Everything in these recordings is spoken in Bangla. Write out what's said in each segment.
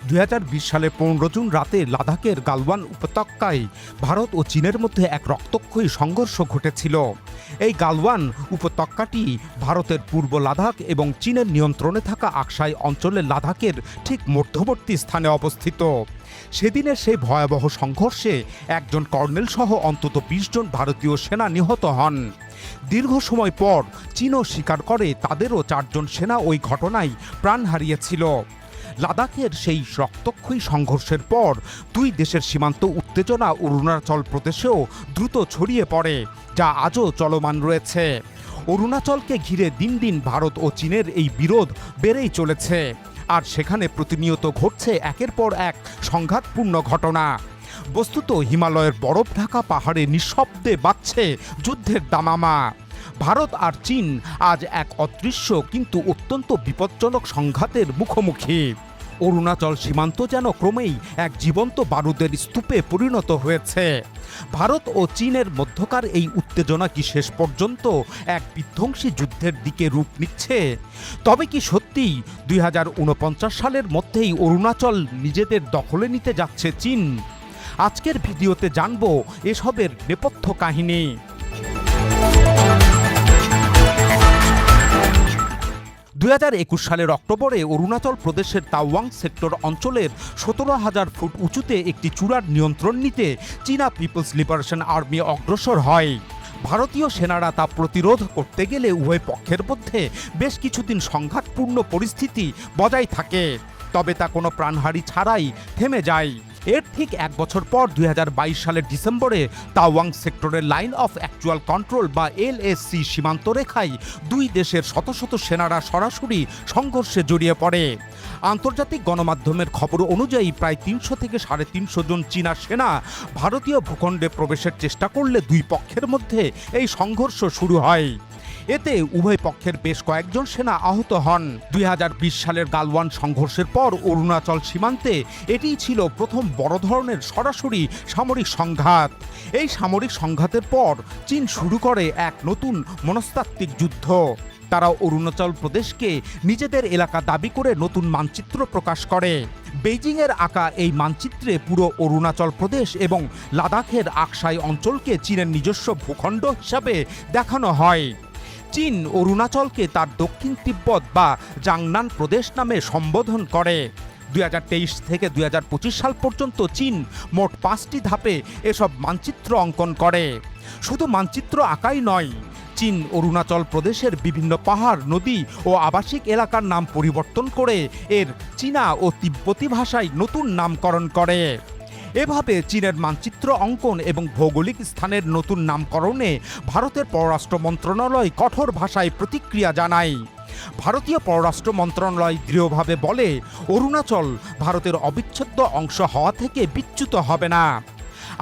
2020 সালে 15 জুন রাতে লাদাখের গালওয়ান উপত্যকায় ভারত ও চীনের মধ্যে এক রক্তক্ষয়ী সংঘর্ষ ঘটেছিল। এই গালওয়ান উপত্যকাটি ভারতের পূর্ব লাদাখ এবং চীনের নিয়ন্ত্রণে থাকা আকসাই অঞ্চলের লাদাখের ঠিক মধ্যবর্তী স্থানে অবস্থিত। সেদিনের সেই ভয়াবহ সংঘর্ষে একজন কর্নেল সহ অন্তত 20 জন ভারতীয় সেনা নিহত হন। দীর্ঘ সময় পর চীনও স্বীকার করে তাদেরও 4 জন সেনা ওই ঘটনায় প্রাণ হারিয়েছিল। লাদাখের সেই রক্তক্ষয়ী সংঘর্ষের পর দুই দেশের সীমান্ত উত্তেজনা অরুণাচল প্রদেশেও দ্রুত ছড়িয়ে পড়ে, যা আজও চলমান রয়েছে। অরুণাচলকে ঘিরে দিন দিন ভারত ও চীনের এই বিরোধ বেড়েই চলেছে, আর সেখানে প্রতিনিয়ত ঘটছে একের পর এক সংঘাতপূর্ণ ঘটনা। বস্তুত হিমালয়ের বরফ ঢাকা পাহাড়ে নিঃশব্দে বাজছে যুদ্ধের দামামা। ভারত আর চীন আজ এক অদৃশ্য কিন্তু অত্যন্ত বিপজ্জনক সংঘাতের মুখোমুখি। অরুণাচল সীমান্ত যেন ক্রমেই এক জীবন্ত বারুদের স্তূপে পরিণত হয়েছে। ভারত ও চীনের মধ্যকার এই উত্তেজনা কি শেষ পর্যন্ত এক বিধ্বংসী যুদ্ধের দিকে রূপ নিচ্ছে? তবে কি সত্যিই 2049 সালের মধ্যেই অরুণাচল নিজেদের দখলে নিতে যাচ্ছে চীন? আজকের ভিডিওতে জানব এসবের নেপথ্য কাহিনী। 2021 সালের অক্টোবরে অরুণাচল প্রদেশের তাওয়াং সেক্টর অঞ্চলের 17,000 ফুট উঁচুতে একটি চূড়ার নিয়ন্ত্রণ নিতে চীনা পিপলস লিবারেশন আর্মি অগ্রসর হয়। ভারতীয় সেনারা তা প্রতিরোধ করতে গেলে উভয় পক্ষের মধ্যে বেশ কিছুদিন সংঘাতপূর্ণ পরিস্থিতি বজায় থাকে, তবে তা কোনো প্রাণহানি ছাড়াই থেমে যায়। এর ঠিক এক বছর পর 2022 সালের ডিসেম্বরে তাওয়াং সেক্টরের লাইন অফ অ্যাকচুয়াল কন্ট্রোল বা LAC সীমান্ত রেখায় দুই দেশের শত শত সেনারা সরাসরি সংঘর্ষে জড়িয়ে পড়ে। আন্তর্জাতিক গণমাধ্যমের খবর অনুযায়ী প্রায় 300 থেকে 350 জন চীনা সেনা ভারতীয় ভূখণ্ডে প্রবেশের চেষ্টা করলে দুই পক্ষের মধ্যে এই সংঘর্ষ শুরু হয়। এতে উভয় পক্ষের বেশ কয়েকজন সেনা আহত হন। 2020 সালের গালওয়ান সংঘর্ষের পর অরুণাচল সীমান্তে এটিই ছিল প্রথম বড় ধরনের সরাসরি সামরিক সংঘাত। এই সামরিক সংঘাতের পর চীন শুরু করে এক নতুন মনস্তাত্ত্বিক যুদ্ধ। তারা অরুণাচল প্রদেশকে নিজেদের এলাকা দাবি করে নতুন মানচিত্র প্রকাশ করে। বেইজিংয়ের আঁকা এই মানচিত্রে পুরো অরুণাচল প্রদেশ এবং লাদাখের আকসাই অঞ্চলকে চীনের নিজস্ব ভূখণ্ড হিসাবে দেখানো হয়। চীন অরুণাচলকে তার দক্ষিণ তিব্বত বা জাংনান প্রদেশ নামে সম্বোধন করে। 2023 থেকে 2025 সাল পর্যন্ত চীন মোট 5টি ধাপে এসব মানচিত্র অঙ্কন করে। শুধু মানচিত্র আঁকাই নয়, চীন অরুণাচল প্রদেশের বিভিন্ন পাহাড়, নদী ও আবাসিক এলাকার নাম পরিবর্তন করে এর চীনা ও তিব্বতী ভাষায় নতুন নামকরণ করে। এভাবে চীনের মানচিত্র অঙ্কন এবং ভৌগোলিক স্থানের নতুন নামকরণে ভারতের পররাষ্ট্র মন্ত্রণালয় কঠোর ভাষায় প্রতিক্রিয়া জানায়। ভারতীয় পররাষ্ট্র মন্ত্রণালয় দৃঢ়ভাবে বলে, অরুণাচল ভারতের অবিচ্ছেদ্য অংশ হওয়া থেকে বিচ্যুত হবে না।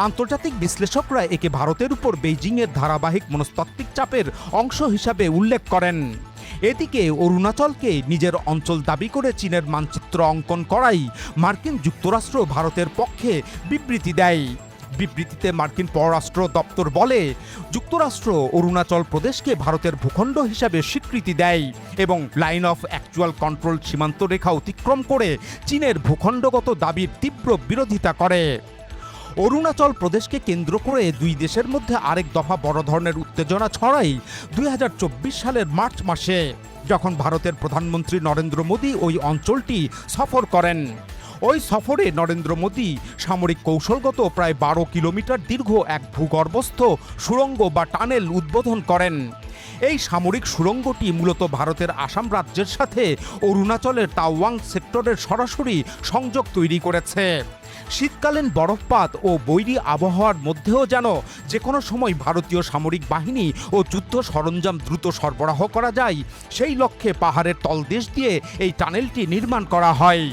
আন্তর্জাতিক বিশ্লেষকরা একে ভারতের উপর বেইজিংয়ের ধারাবাহিক মনস্তাত্ত্বিক চাপের অংশ হিসাবে উল্লেখ করেন। এদিকে অরুণাচলকে নিজের অঞ্চল দাবি করে চীনের মানচিত্র অঙ্কন করাই মার্কিন যুক্তরাষ্ট্র ভারতের পক্ষে বিবৃতি দেয়। বিবৃতিতে মার্কিন পররাষ্ট্র দপ্তর বলে, যুক্তরাষ্ট্র অরুণাচল প্রদেশকে ভারতের ভূখণ্ড হিসাবে স্বীকৃতি দেয় এবং লাইন অফ অ্যাকচুয়াল কন্ট্রোল সীমান্ত রেখা অতিক্রম করে চীনের ভূখণ্ডগত দাবির তীব্র বিরোধিতা করে। অরুণাচল প্রদেশকে কেন্দ্র করে দুই দেশের মধ্যে আরেক দফা বড় ধরনের উত্তেজনা ছড়ায় 2024 সালের মার্চ মাসে, যখন ভারতের প্রধানমন্ত্রী নরেন্দ্র মোদী ওই অঞ্চলটি সফর করেন। ওই সফরে নরেন্দ্র মোদী সামরিক কৌশলগত প্রায় 12 কিলোমিটার দীর্ঘ এক ভূগর্ভস্থ সুড়ঙ্গ বা টানেল উদ্বোধন করেন। এই সামরিক সুড়ঙ্গটি মূলত ভারতের আসাম রাজ্যের সাথে অরুণাচলের তাওয়াং সেক্টরের সরাসরি সংযোগ তৈরি করেছে। শীতকালীন বরফপাত ও বৈরী আবহাওয়ার মধ্যেও যেন যে কোনো সময় ভারতীয় সামরিক বাহিনী ও যুদ্ধ সরঞ্জাম দ্রুত সরবরাহ করা যায়, সেই লক্ষ্যে পাহাড়ের তলদেশ দিয়ে এই টানেলটি নির্মাণ করা হয়।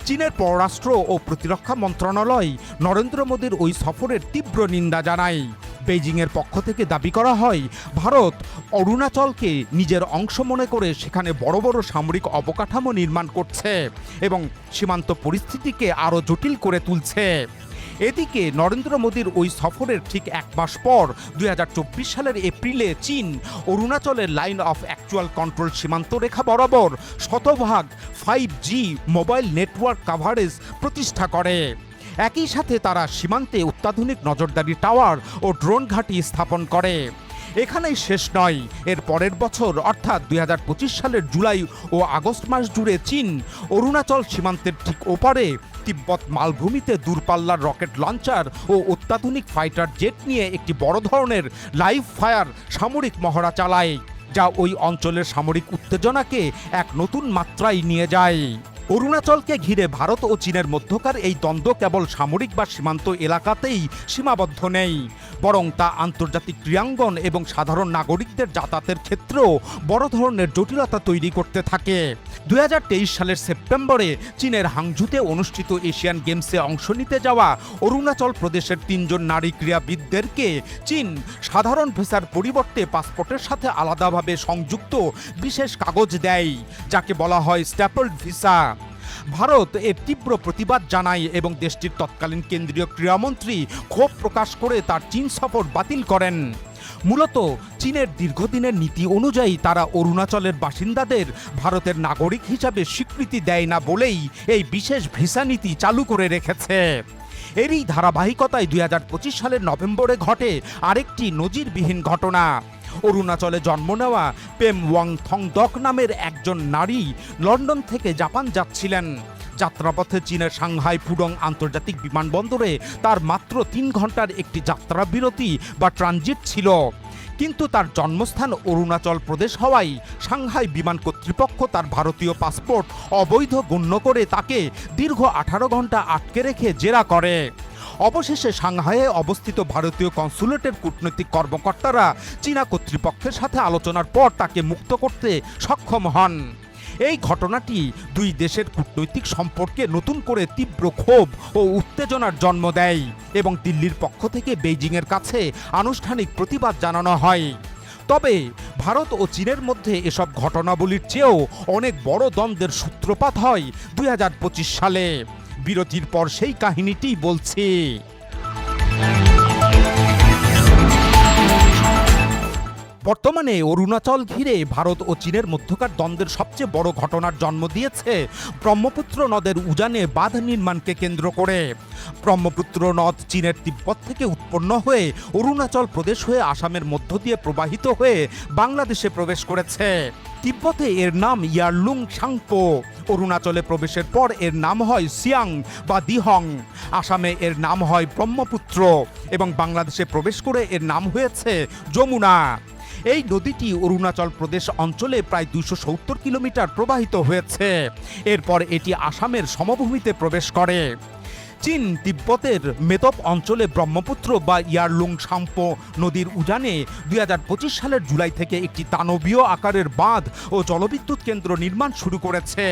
চীনের পররাষ্ট্র ও প্রতিরক্ষা মন্ত্রণালয় নরেন্দ্র মোদীর ওই সফরের তীব্র নিন্দা জানায়। বেইজিংয়ের পক্ষ থেকে দাবি করা হয়, ভারত অরুণাচলকে নিজের অংশ মনে করে সেখানে বড় বড় সামরিক অবকাঠামো নির্মাণ করছে এবং সীমান্ত পরিস্থিতিকে আরও জটিল করে তুলছে। এদিকে নরেন্দ্র মোদীর ওই সফরের ঠিক এক মাস পর 2024 সালের এপ্রিলে চীন অরুণাচলের লাইন অফ অ্যাকচুয়াল কন্ট্রোল সীমান্ত রেখা বরাবর শতভাগ 5G মোবাইল নেটওয়ার্ক কাভারেজ প্রতিষ্ঠা করে। একই সাথে তারা সীমান্তে অত্যাধুনিক নজরদারি টাওয়ার ও ড্রোন ঘাঁটি স্থাপন করে। এখানেই শেষ নয়, এর পরের বছর অর্থাৎ 2025 সালের জুলাই ও আগস্ট মাস জুড়ে চীন অরুণাচল সীমান্তের ঠিক ওপারে তিব্বত মালভূমিতে দূরপাল্লার রকেট লঞ্চার ও অত্যাধুনিক ফাইটার জেট নিয়ে একটি বড় ধরনের লাইভ ফায়ার সামরিক মহড়া চালায়, যা ওই অঞ্চলের সামরিক উত্তেজনাকে এক নতুন মাত্রায় নিয়ে যায়। অরুণাচলকে ঘিরে ভারত ও চীনের মধ্যকার এই দ্বন্দ্ব কেবল সামরিক বা সীমান্ত এলাকাতেই সীমাবদ্ধ নেই, বরং তা আন্তর্জাতিক ক্রীড়াঙ্গন এবং সাধারণ নাগরিকদের যাতায়াতের ক্ষেত্রেও বড় ধরনের জটিলতা তৈরি করতে থাকে। 2023 সালের সেপ্টেম্বরে চীনের হাংঝুতে অনুষ্ঠিত এশিয়ান গেমসে অংশ নিতে যাওয়া অরুণাচল প্রদেশের 3 জন নারী ক্রীড়াবিদদেরকে চীন সাধারণ ভিসার পরিবর্তে পাসপোর্টের সাথে আলাদাভাবে সংযুক্ত বিশেষ কাগজ দেয়, যাকে বলা হয় স্ট্যাপলড ভিসা। ভারত এর তীব্র প্রতিবাদ জানায় এবং দেশটির তৎকালীন কেন্দ্রীয় ক্রীড়ামন্ত্রী ক্ষোভ প্রকাশ করে তার চীন সফর বাতিল করেন। মূলত চীনের দীর্ঘদিনের নীতি অনুযায়ী তারা অরুণাচলের বাসিন্দাদের ভারতের নাগরিক হিসাবে স্বীকৃতি দেয় না বলেই এই বিশেষ ভিসা নীতি চালু করে রেখেছে। এরই ধারাবাহিকতায় 2025 সালের নভেম্বরে ঘটে আরেকটি নজিরবিহীন ঘটনা। অরুণাচলে জন্ম নেওয়া পেম ওয়াংথংডক নামের একজন নারী লন্ডন থেকে জাপান যাচ্ছিলেন। যাত্রাপথে চীনের সাংহাই পুডং আন্তর্জাতিক বিমানবন্দরে তার মাত্র 3 ঘন্টার একটি যাত্রা বিরতি বা ট্রানজিট ছিল, কিন্তু তার জন্মস্থান অরুণাচল প্রদেশ হওয়ায় সাংহাই বিমান কর্তৃপক্ষ তার ভারতীয় পাসপোর্ট অবৈধ গণ্য করে তাকে দীর্ঘ 18 ঘন্টা আটকে রেখে জেরা করে। অবশেষে সাংহাইয়ে অবস্থিত ভারতীয় কনসুলেটের কূটনৈতিক কর্মকর্তারা চীনা কর্তৃপক্ষের সাথে আলোচনার পর তাকে মুক্ত করতে সক্ষম হন। এই ঘটনাটি দুই দেশের কূটনৈতিক সম্পর্কে নতুন করে তীব্র ক্ষোভ ও উত্তেজনার জন্ম দেয় এবং দিল্লির পক্ষ থেকে বেইজিংয়ের কাছে আনুষ্ঠানিক প্রতিবাদ জানানো হয়। তবে ভারত ও চীনের মধ্যে এসব ঘটনাবলীর চেয়েও অনেক বড় দ্বন্দ্বের সূত্রপাত হয় 2025 সালে। বিরতির পর সেই কাহিনীটি বলছি। বর্তমানে অরুণাচল ঘিরে ভারত ও চীনের মধ্যকার দ্বন্দ্বের সবচেয়ে বড় ঘটনার জন্ম দিয়েছে ব্রহ্মপুত্র নদের উজানে বাঁধ নির্মাণকে কেন্দ্র করে। ব্রহ্মপুত্র নদ চীনের তিব্বত থেকে উৎপন্ন হয়ে অরুণাচল প্রদেশ হয়ে আসামের মধ্য দিয়ে প্রবাহিত হয়ে বাংলাদেশে প্রবেশ করেছে। তিব্বতে এর নাম ইয়ারলুং সাংপো, অরুণাচলে প্রবেশের পর এর নাম হয় সিয়াং বা দিহং, আসামে এর নাম হয় ব্রহ্মপুত্র এবং বাংলাদেশে প্রবেশ করে এর নাম হয়েছে যমুনা। এই নদীটি অরুণাচল প্রদেশ অঞ্চলে প্রায় 270 কিলোমিটার প্রবাহিত হয়েছে। এরপর এটি আসামের সমভূমিতে প্রবেশ করে। চীন তিব্বতের মেতপ অঞ্চলে ব্রহ্মপুত্র বা ইয়ারলুং সাংপো নদীর উজানে 2025 সালের জুলাই থেকে একটি দানবীয় আকারের বাঁধ ও জলবিদ্যুৎ কেন্দ্র নির্মাণ শুরু করেছে।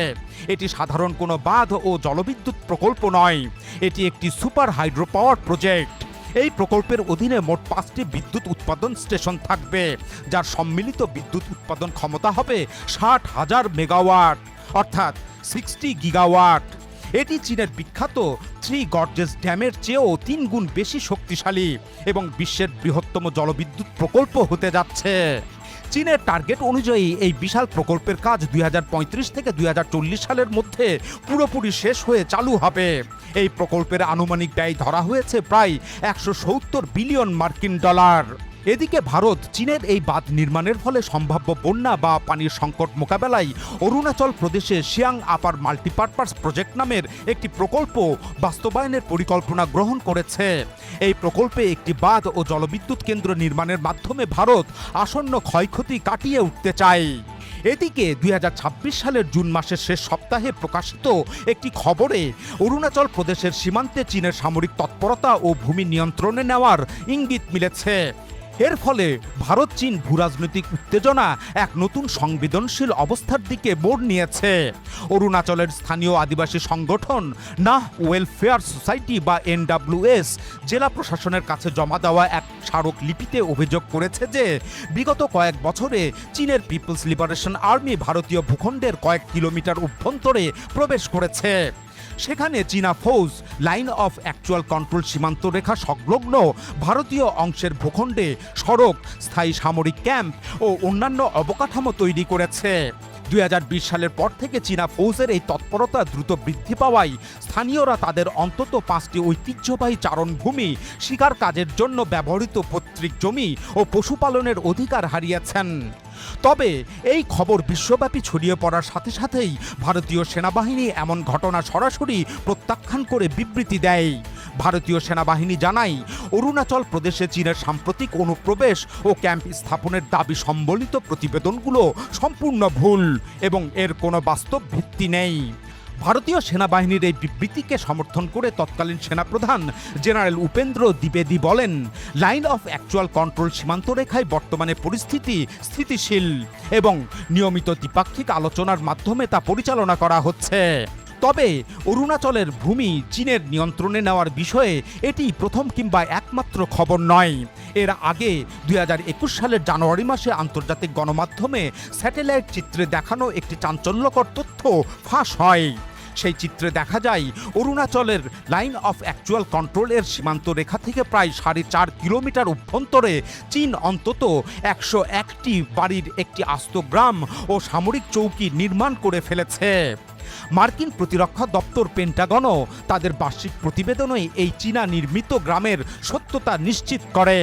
এটি সাধারণ কোনো বাঁধ ও জলবিদ্যুৎ প্রকল্প নয়, এটি একটি সুপার হাইড্রো পাওয়ার প্রজেক্ট। এই প্রকল্পের অধীনে মোট 5টি বিদ্যুৎ উৎপাদন স্টেশন থাকবে, যার সম্মিলিত বিদ্যুৎ উৎপাদন ক্ষমতা হবে 60,000 মেগাওয়াট অর্থাৎ 60 গিগাওয়াট। এটি চীনের বিখ্যাত 3 গর্জেস ড্যামের চেয়েও 3 গুণ বেশি শক্তিশালী এবং বিশ্বের বৃহত্তম জলবিদ্যুৎ প্রকল্প হতে যাচ্ছে। চীনের টার্গেট অনুযায়ী এই বিশাল প্রকল্পের কাজ 2035 থেকে 2040 সালের মধ্যে পুরোপুরি শেষ হয়ে চালু হবে। এই প্রকল্পের আনুমানিক ব্যয় ধরা হয়েছে প্রায় 170 বিলিয়ন মার্কিন ডলার। এদিকে ভারত চীনের এই বাঁধ নির্মাণের ফলে সম্ভাব্য বন্যা বা পানির সংকট মোকাবেলায় অরুণাচল প্রদেশে সিয়াং আপার মাল্টিপারপাস প্রজেক্ট নামের একটি প্রকল্প বাস্তবায়নের পরিকল্পনা গ্রহণ করেছে। এই প্রকল্পে একটি বাঁধ ও জলবিদ্যুৎ কেন্দ্র নির্মাণের মাধ্যমে ভারত আসন্ন ক্ষয়ক্ষতি কাটিয়ে উঠতে চায়। এদিকে 2026 সালের জুন মাসের শেষ সপ্তাহে প্রকাশিত একটি খবরে অরুণাচল প্রদেশের সীমান্তে চীনের সামরিক তৎপরতা ও ভূমি নিয়ন্ত্রণে নেওয়ার ইঙ্গিত মিলেছে। এর ফলে ভারত চীন ভূরাজনৈতিক উত্তেজনা এক নতুন সংবেদনশীল অবস্থার দিকে মোড় নিয়েছে। অরুণাচলের স্থানীয় আদিবাসী সংগঠন নাহ ওয়েলফেয়ার সোসাইটি বা NWS জেলা প্রশাসনের কাছে জমা দেওয়া এক স্মারকলিপিতে অভিযোগ করেছে যে বিগত কয়েক বছরে চীনের পিপলস লিবারেশন আর্মি ভারতীয় ভূখণ্ডের কয়েক কিলোমিটার অভ্যন্তরে প্রবেশ করেছে। সেখানে চীনা ফৌজ লাইন অফ অ্যাকচুয়াল কন্ট্রোল সীমান্ত রেখা সংলগ্ন ভারতীয় অংশের ভূখণ্ডে সড়ক, স্থায়ী সামরিক ক্যাম্প ও অন্যান্য অবকাঠামো তৈরি করেছে। 2020 সালের পর থেকে চীনা ফৌজের এই তৎপরতা দ্রুত বৃদ্ধি পাওয়ায় স্থানীয়রা তাদের অন্তত 5টি ঐতিহ্যবাহী চারণভূমি, শিকার কাজের জন্য ব্যবহৃত পৈতৃক জমি ও পশুপালনের অধিকার হারিয়েছেন। তবে এই খবর বিশ্বব্যাপী ছড়িয়ে পড়ার সাথে সাথেই ভারতীয় সেনাবাহিনী এমন ঘটনা সরাসরি প্রত্যাখ্যান করে বিবৃতি দেয়। ভারতীয় সেনাবাহিনী জানায়, অরুণাচল প্রদেশে চীনের সাম্প্রতিক অনুপ্রবেশ ও ক্যাম্প স্থাপনের দাবি সম্বলিত প্রতিবেদনগুলো সম্পূর্ণ ভুল এবং এর কোনো বাস্তব ভিত্তি নেই। ভারতীয় সেনাবাহিনীর এই বিবৃতিকে সমর্থন করে তৎকালীন সেনাপ্রধান জেনারেল উপেন্দ্র দ্বিবেদী বলেন, লাইন অফ অ্যাকচুয়াল কন্ট্রোল সীমান্ত রেখায় বর্তমানে পরিস্থিতি স্থিতিশীল এবং নিয়মিত দ্বিপাক্ষিক আলোচনার মাধ্যমে তা পরিচালনা করা হচ্ছে। তবে অরুণাচলের ভূমি চীনের নিয়ন্ত্রণে নেওয়ার বিষয়ে এটি প্রথম কিংবা একমাত্র খবর নয়। এর আগে 2021 সালের জানুয়ারি মাসে আন্তর্জাতিক গণমাধ্যমে স্যাটেলাইট চিত্রে দেখানো একটি চাঞ্চল্যকর তথ্য ফাঁস হয়। সেই চিত্রে দেখা যায় অরুণাচলের লাইন অফ অ্যাকচুয়াল কন্ট্রোলের সীমান্ত রেখা থেকে প্রায় 4.5 কিলোমিটার অভ্যন্তরে চীন অন্তত 101টি বাড়ির একটি আস্ত গ্রাম ও সামরিক চৌকি নির্মাণ করে ফেলেছে। মার্কিন প্রতিরক্ষা দপ্তর পেন্টাগনও তাদের বার্ষিক প্রতিবেদনে এই চীনা নির্মিত গ্রামের সত্যতা নিশ্চিত করে।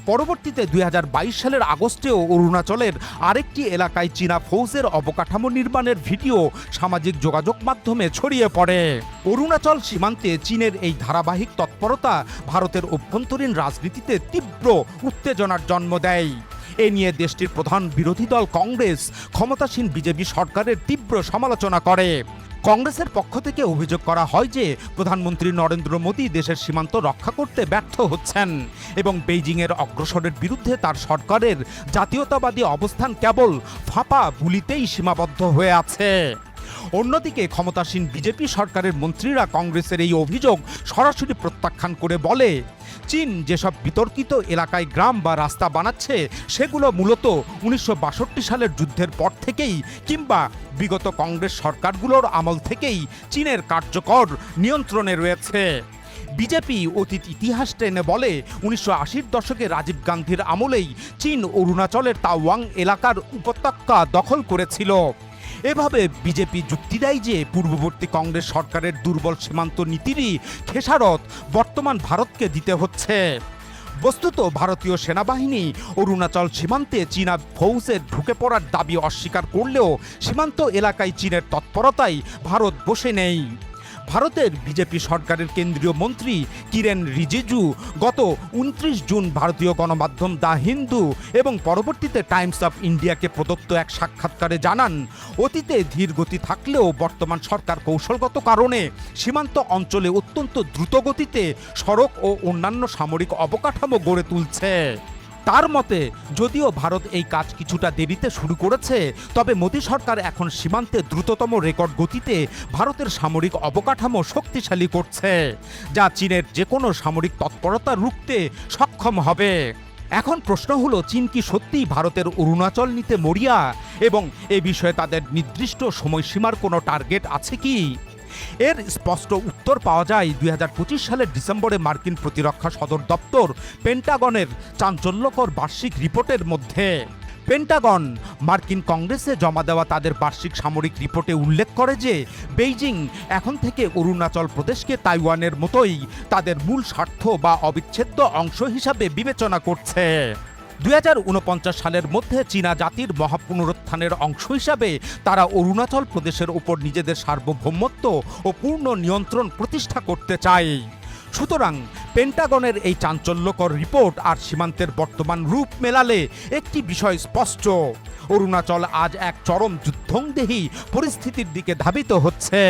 পরবর্তীতে 2022 সালের আগস্টেও অরুণাচলের আরেকটি এলাকায় চীনা ফৌজের অবকাঠামো নির্মাণের ভিডিও সামাজিক যোগাযোগ মাধ্যমে ছড়িয়ে পড়ে। অরুণাচল সীমান্তে চীনের এই ধারাবাহিক তৎপরতা ভারতের অভ্যন্তরীণ রাজনীতিতে তীব্র উত্তেজনার জন্ম দেয়। এ নিয়ে দেশটির প্রধান বিরোধী দল কংগ্রেস ক্ষমতাসীন বিজেপি সরকারের তীব্র সমালোচনা করে। কংগ্রেসের পক্ষ থেকে অভিযোগ করা হয় যে প্রধানমন্ত্রী নরেন্দ্র মোদী দেশের সীমান্ত রক্ষা করতে ব্যর্থ হচ্ছেন এবং বেইজিংয়ের অগ্রসরের বিরুদ্ধে তার সরকারের জাতীয়তাবাদী অবস্থান কেবল ফাঁপা বুলিতেই সীমাবদ্ধ হয়ে আছে। অন্যদিকে ক্ষমতাসীন বিজেপি সরকারের মন্ত্রীরা কংগ্রেসের এই অভিযোগ সরাসরি প্রত্যাখ্যান করে বলে, চীন যেসব বিতর্কিত এলাকায় গ্রাম বা রাস্তা বানাচ্ছে সেগুলো মূলত 1962 সালের যুদ্ধের পর থেকেই কিংবা বিগত কংগ্রেস সরকারগুলোর আমল থেকেই চীনের কার্যকর নিয়ন্ত্রণে রয়েছে। বিজেপি অতীত ইতিহাস টেনে বলে 1980-র দশকে রাজীব গান্ধীর আমলেই চীন অরুণাচলের তাওয়াং এলাকার উপত্যকা দখল করেছিল। এভাবে বিজেপি যুক্তি দেয় যে পূর্ববর্তী কংগ্রেস সরকারের দুর্বল সীমান্ত নীতিরই খেসারত বর্তমান ভারতকে দিতে হচ্ছে। বস্তুত ভারতীয় সেনাবাহিনী অরুণাচল সীমান্তে চীনা ফৌজের ঢুকে পড়ার দাবি অস্বীকার করলেও সীমান্ত এলাকায় চীনের তৎপরতায় ভারত বসে নেই। ভারতের বিজেপি সরকারের কেন্দ্রীয় মন্ত্রী কিরেন রিজিজু গত 29 জুন ভারতীয় গণমাধ্যম দ্য হিন্দু এবং পরবর্তীতে টাইমস অফ ইন্ডিয়াকে প্রদত্ত এক সাক্ষাৎকারে জানান, অতীতে ধীর গতি থাকলেও বর্তমান সরকার কৌশলগত কারণে সীমান্ত অঞ্চলে অত্যন্ত দ্রুতগতিতে সড়ক ও অন্যান্য সামরিক অবকাঠামো গড়ে তুলছে। তার মতে যদিও ভারত এই কাজ কিছুটা দেরিতে শুরু করেছে, তবে মোদী সরকার এখন সীমান্তে দ্রুততম রেকর্ড গতিতে ভারতের সামরিক অবকাঠামো শক্তিশালী করছে, যা চীনের যে কোনো সামরিক তৎপরতা রুখতে সক্ষম হবে। এখন প্রশ্ন হলো, চীন কি সত্যিই ভারতের অরুণাচল নিতে মরিয়া এবং এ বিষয়ে তাদের নির্দিষ্ট সময়সীমার কোনো টার্গেট আছে কি? এর স্পষ্ট উত্তর পাওয়া যায় 2025 সালের ডিসেম্বরে মার্কিন প্রতিরক্ষা সদর দপ্তর পেন্টাগনের চাঞ্চল্যকর বার্ষিক রিপোর্টের মধ্যে। পেন্টাগন মার্কিন কংগ্রেসে জমা দেওয়া তাদের বার্ষিক সামরিক রিপোর্টে উল্লেখ করে যে বেইজিং এখন থেকে অরুণাচল প্রদেশকে তাইওয়ানের মতোই তাদের মূল স্বার্থ বা অবিচ্ছেদ্য অংশ হিসাবে বিবেচনা করছে। 2049 সালের মধ্যে চীনা জাতির মহাপুনরুত্থানের অংশ হিসাবে তারা অরুণাচল প্রদেশের উপর নিজেদের সার্বভৌমত্ব ও পূর্ণ নিয়ন্ত্রণ প্রতিষ্ঠা করতে চায়। সুতরাং পেন্টাগনের এই চাঞ্চল্যকর রিপোর্ট আর সীমান্তের বর্তমান রূপ মেলালে একটি বিষয় স্পষ্ট, অরুণাচল আজ এক চরম যুদ্ধংদেহী পরিস্থিতির দিকে ধাবিত হচ্ছে।